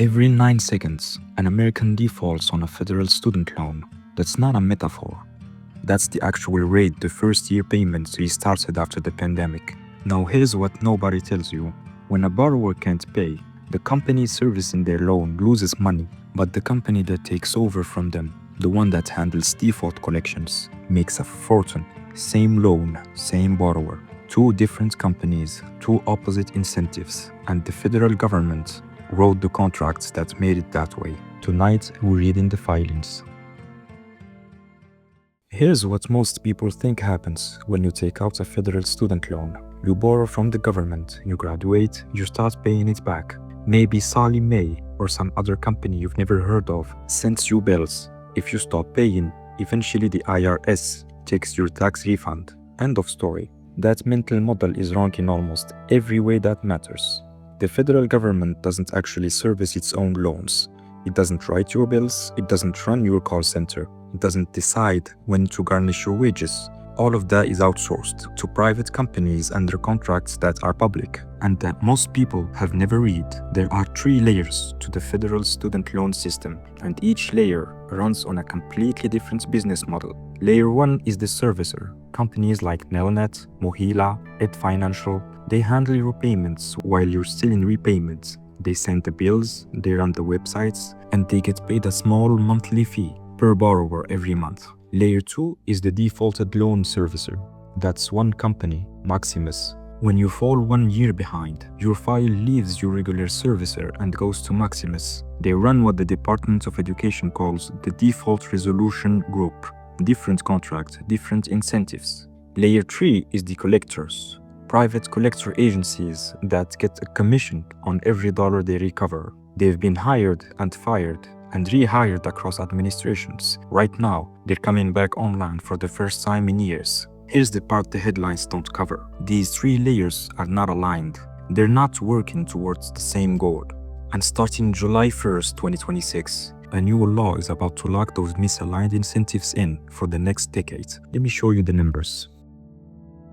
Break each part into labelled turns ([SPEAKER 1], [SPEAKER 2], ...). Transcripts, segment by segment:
[SPEAKER 1] Every 9 seconds, an American defaults on a federal student loan. That's not a metaphor. That's the actual rate the first-year payments restarted after the pandemic. Now here's what nobody tells you. When a borrower can't pay, the company servicing their loan loses money, but the company that takes over from them, the one that handles default collections, makes a fortune. Same loan, same borrower. Two different companies, two opposite incentives, and the federal government wrote the contracts that made it that way. Tonight, we're reading the filings. Here's what most people think happens when you take out a federal student loan. You borrow from the government, you graduate, you start paying it back. Maybe Sallie Mae or some other company you've never heard of sends you bills. If you stop paying, eventually the IRS takes your tax refund. End of story. That mental model is wrong in almost every way that matters. The federal government doesn't actually service its own loans. It doesn't write your bills, it doesn't run your call center, it doesn't decide when to garnish your wages. All of that is outsourced to private companies under contracts that are public and that most people have never read. There are 3 layers to the federal student loan system, and each layer runs on a completely different business model. Layer 1 is the servicer. Companies like Nelnet, Mohila, Ed Financial, they handle your payments while you're still in repayment. They send the bills, they run the websites, and they get paid a small monthly fee per borrower every month. Layer 2 is the defaulted loan servicer. That's one company, Maximus. When you fall 1 year behind, your file leaves your regular servicer and goes to Maximus. They run what the Department of Education calls the Default Resolution Group. Different contract, different incentives. Layer 3 is the collectors. Private collector agencies that get a commission on every dollar they recover. They've been hired and fired and rehired across administrations. Right now, they're coming back online for the first time in years. Here's the part the headlines don't cover. These 3 layers are not aligned. They're not working towards the same goal. And starting July 1st, 2026, a new law is about to lock those misaligned incentives in for the next decade. Let me show you the numbers.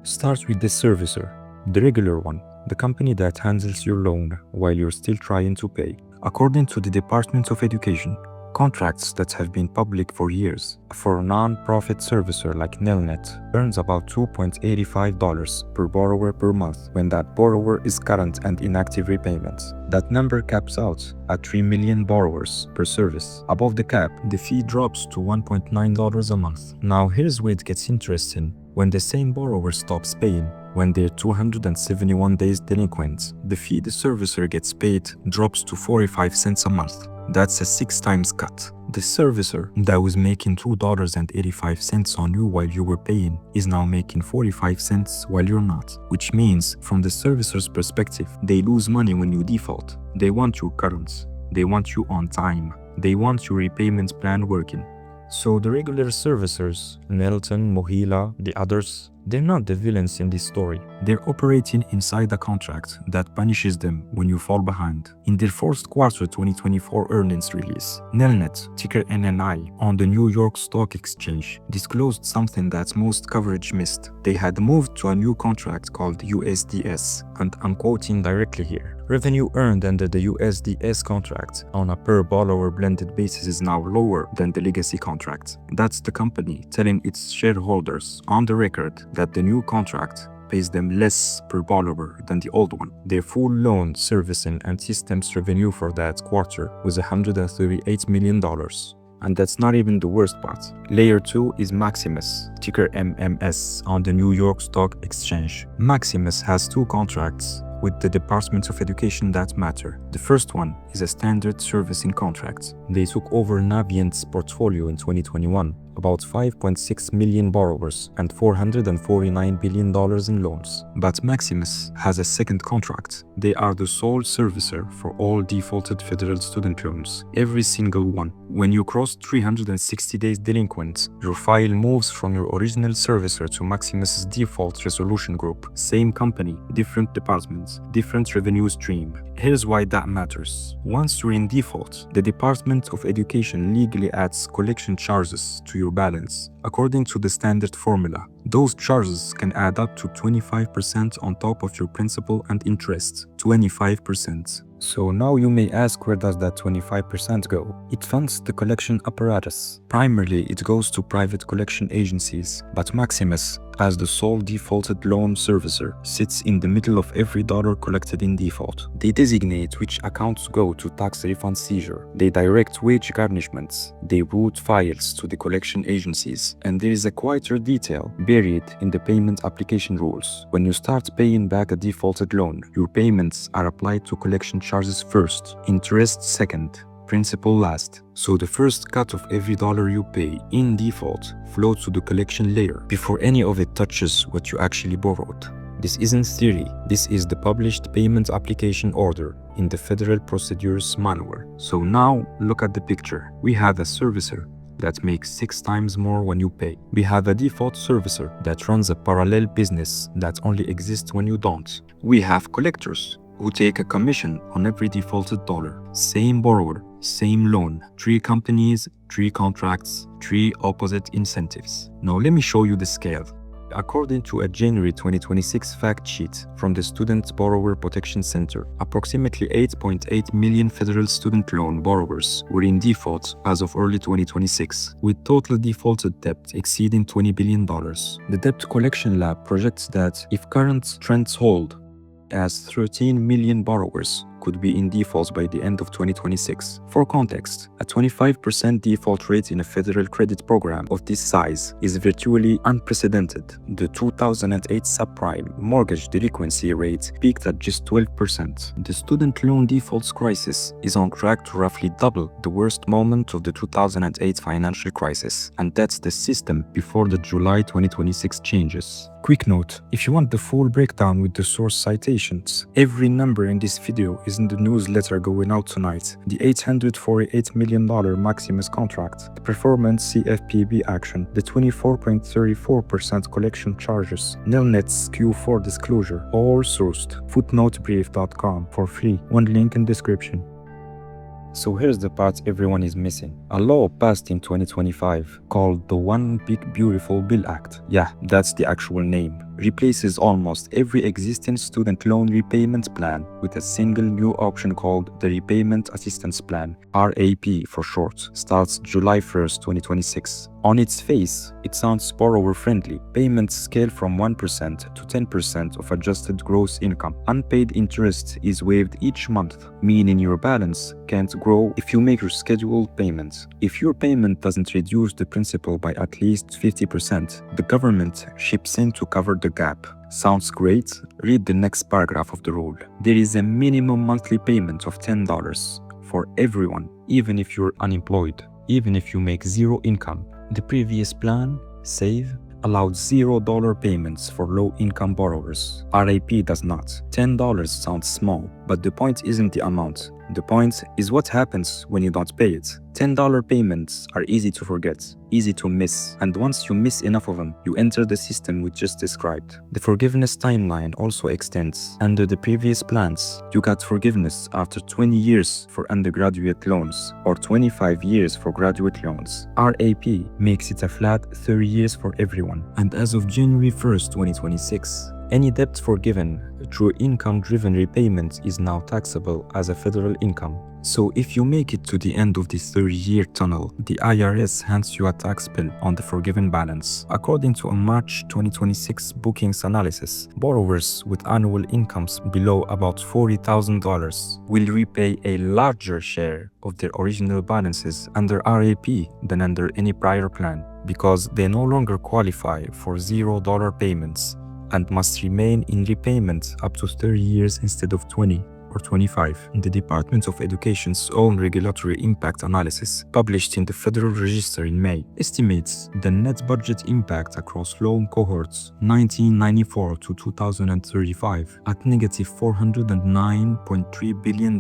[SPEAKER 1] Start with the servicer, the regular one, the company that handles your loan while you're still trying to pay. According to the Department of Education, contracts that have been public for years for a non-profit servicer like Nelnet earns about $2.85 per borrower per month when that borrower is current and in active repayments. That number caps out at 3 million borrowers per service. Above the cap, the fee drops to $1.9 a month. Now here's where it gets interesting. When the same borrower stops paying, when they're 271 days delinquent, the fee the servicer gets paid drops to 45 cents a month. That's a 6 times cut. The servicer that was making $2.85 on you while you were paying is now making 45 cents while you're not. Which means, from the servicer's perspective, they lose money when you default. They want you current. They want you on time. They want your repayment plan working. So the regular servicers, Nelton, Mohila, the others, they're not the villains in this story. They're operating inside a contract that punishes them when you fall behind. In their fourth quarter 2024 earnings release, Nelnet, ticker NNI, on the New York Stock Exchange, disclosed something that most coverage missed. They had moved to a new contract called USDS, and I'm quoting directly here. Revenue earned under the USDS contract on a per borrower blended basis is now lower than the legacy contract. That's the company telling its shareholders on the record that the new contract pays them less per borrower than the old one. Their full loan servicing and systems revenue for that quarter was $138 million. And that's not even the worst part. Layer 2 is Maximus, ticker MMS, on the New York Stock Exchange. Maximus has 2 contracts with the Department of Education that matter. The first one is a standard servicing contract. They took over Navient's portfolio in 2021, about 5.6 million borrowers and $449 billion in loans. But Maximus has a second contract. They are the sole servicer for all defaulted federal student loans, every single one. When you cross 360 days delinquent, your file moves from your original servicer to Maximus's default resolution group. Same company, different departments, different revenue stream. Here's why that matters. Once you're in default, the Department of Education legally adds collection charges to your balance. According to the standard formula, those charges can add up to 25% on top of your principal and interest. 25%. So now you may ask, where does that 25% go? It funds the collection apparatus. Primarily, it goes to private collection agencies, but Maximus, as the sole defaulted loan servicer, sits in the middle of every dollar collected in default. They designate which accounts go to tax refund seizure. They direct wage garnishments. They route files to the collection agencies. And there is a quieter detail buried in the payment application rules. When you start paying back a defaulted loan, your payments are applied to collection charges first, interest second, principal last. So the first cut of every dollar you pay in default flows to the collection layer before any of it touches what you actually borrowed. This isn't theory, this is the published payment application order in the Federal Procedures Manual. So now look at the picture. We have a servicer that makes 6 times more when you pay. We have a default servicer that runs a parallel business that only exists when you don't. We have collectors who take a commission on every defaulted dollar. Same borrower, same loan. 3 companies, 3 contracts, 3 opposite incentives. Now let me show you the scale. According to a January 2026 fact sheet from the Student Borrower Protection Center, approximately 8.8 million federal student loan borrowers were in default as of early 2026, with total defaulted debt exceeding $20 billion. The Debt Collection Lab projects that if current trends hold, as 13 million borrowers could be in default by the end of 2026. For context, a 25% default rate in a federal credit program of this size is virtually unprecedented. The 2008 subprime mortgage delinquency rate peaked at just 12%. The student loan defaults crisis is on track to roughly double the worst moment of the 2008 financial crisis, and that's the system before the July 2026 changes. Quick note, if you want the full breakdown with the source citations, every number in this video is in the newsletter going out tonight. The $848 million Maximus contract, the performance CFPB action, the 24.34% collection charges, Nilnet's Q4 disclosure, all sourced. Footnotebrief.com for free. One link in description. So here's the part everyone is missing. A law passed in 2025 called the One Big Beautiful Bill Act. Yeah, that's the actual name. Replaces almost every existing student loan repayment plan with a single new option called the Repayment Assistance Plan, RAP for short. Starts July 1st, 2026. On its face, it sounds borrower-friendly. Payments scale from 1% to 10% of adjusted gross income. Unpaid interest is waived each month, meaning your balance can't grow if you make your scheduled payments. If your payment doesn't reduce the principal by at least 50%, the government chips in to cover the gap. Sounds great? Read the next paragraph of the rule. There is a minimum monthly payment of $10 for everyone, even if you're unemployed, even if you make zero income. The previous plan, SAVE, allowed $0 payments for low-income borrowers. RAP does not. $10 sounds small, but the point isn't the amount. The point is what happens when you don't pay it. $10 payments are easy to forget, easy to miss, and once you miss enough of them, you enter the system we just described. The forgiveness timeline also extends. Under the previous plans, you got forgiveness after 20 years for undergraduate loans or 25 years for graduate loans. RAP makes it a flat 30 years for everyone. And as of January 1st, 2026, any debt forgiven through income-driven repayment is now taxable as a federal income. So if you make it to the end of this 30-year tunnel, the IRS hands you a tax bill on the forgiven balance. According to a March 2026 bookings analysis, borrowers with annual incomes below about $40,000 will repay a larger share of their original balances under RAP than under any prior plan, because they no longer qualify for $0 payments and must remain in repayment up to 30 years instead of 20 or 25. The Department of Education's own regulatory impact analysis, published in the Federal Register in May, estimates the net budget impact across loan cohorts 1994 to 2035 at negative $409.3 billion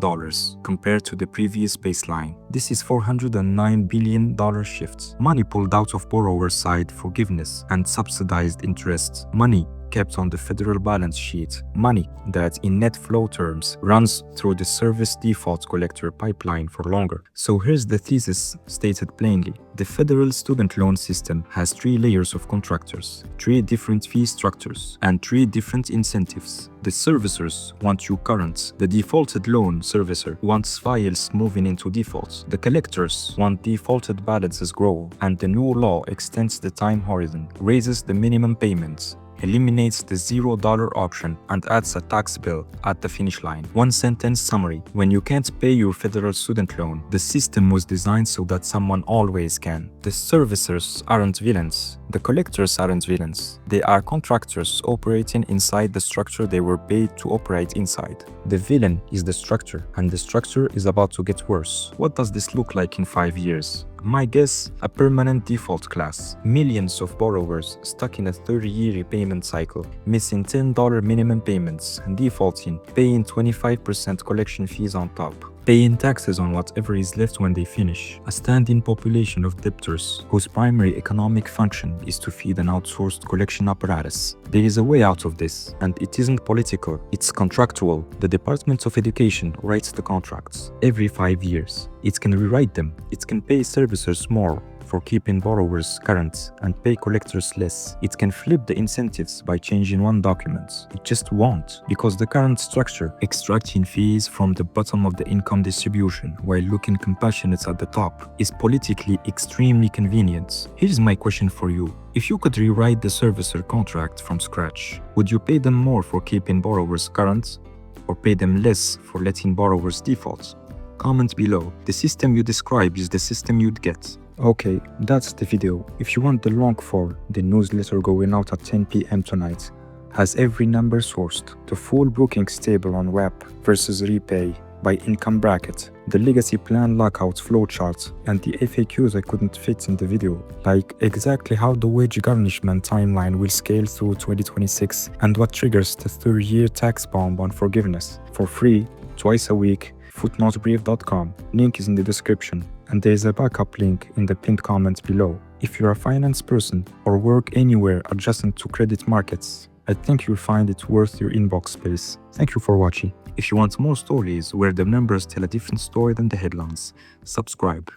[SPEAKER 1] compared to the previous baseline. This is $409 billion shift. Money pulled out of borrower-side forgiveness and subsidized interest. Money kept on the federal balance sheet, money that in net flow terms runs through the service default collector pipeline for longer. So here's the thesis stated plainly. The federal student loan system has 3 layers of contractors, 3 different fee structures, and 3 different incentives. The servicers want you current. The defaulted loan servicer wants files moving into default. The collectors want defaulted balances grow. And the new law extends the time horizon, raises the minimum payments, eliminates the $0 option, and adds a tax bill at the finish line. One sentence summary. When you can't pay your federal student loan, the system was designed so that someone always can. The servicers aren't villains. The collectors aren't villains. They are contractors operating inside the structure they were paid to operate inside. The villain is the structure, and the structure is about to get worse. What does this look like in 5 years? My guess, a permanent default class. Millions of borrowers stuck in a 30-year repayment cycle, missing $10 minimum payments, defaulting, paying 25% collection fees on top, paying taxes on whatever is left when they finish. A standing population of debtors whose primary economic function is to feed an outsourced collection apparatus. There is a way out of this, and it isn't political, it's contractual. The Department of Education writes the contracts every 5 years. It can rewrite them. It can pay servicers more for keeping borrowers current and pay collectors less. It can flip the incentives by changing one document. It just won't, because the current structure, extracting fees from the bottom of the income distribution while looking compassionate at the top, is politically extremely convenient. Here's my question for you. If you could rewrite the servicer contract from scratch, would you pay them more for keeping borrowers current, or pay them less for letting borrowers default? Comment below. The system you describe is the system you'd get. Okay, that's the video. If you want the long form, the newsletter going out at 10 p.m. tonight has every number sourced, the full bookings table on WAP versus repay by income bracket, the legacy plan lockout flowchart, and the FAQs I couldn't fit in the video, like exactly how the wage garnishment timeline will scale through 2026 and what triggers the 3-year tax bomb on forgiveness. For free, twice a week, footnotebrief.com. Link is in the description, and there is a backup link in the pinned comment below. If you're a finance person or work anywhere adjacent to credit markets, I think you'll find it worth your inbox space. Thank you for watching. If you want more stories where the numbers tell a different story than the headlines, subscribe.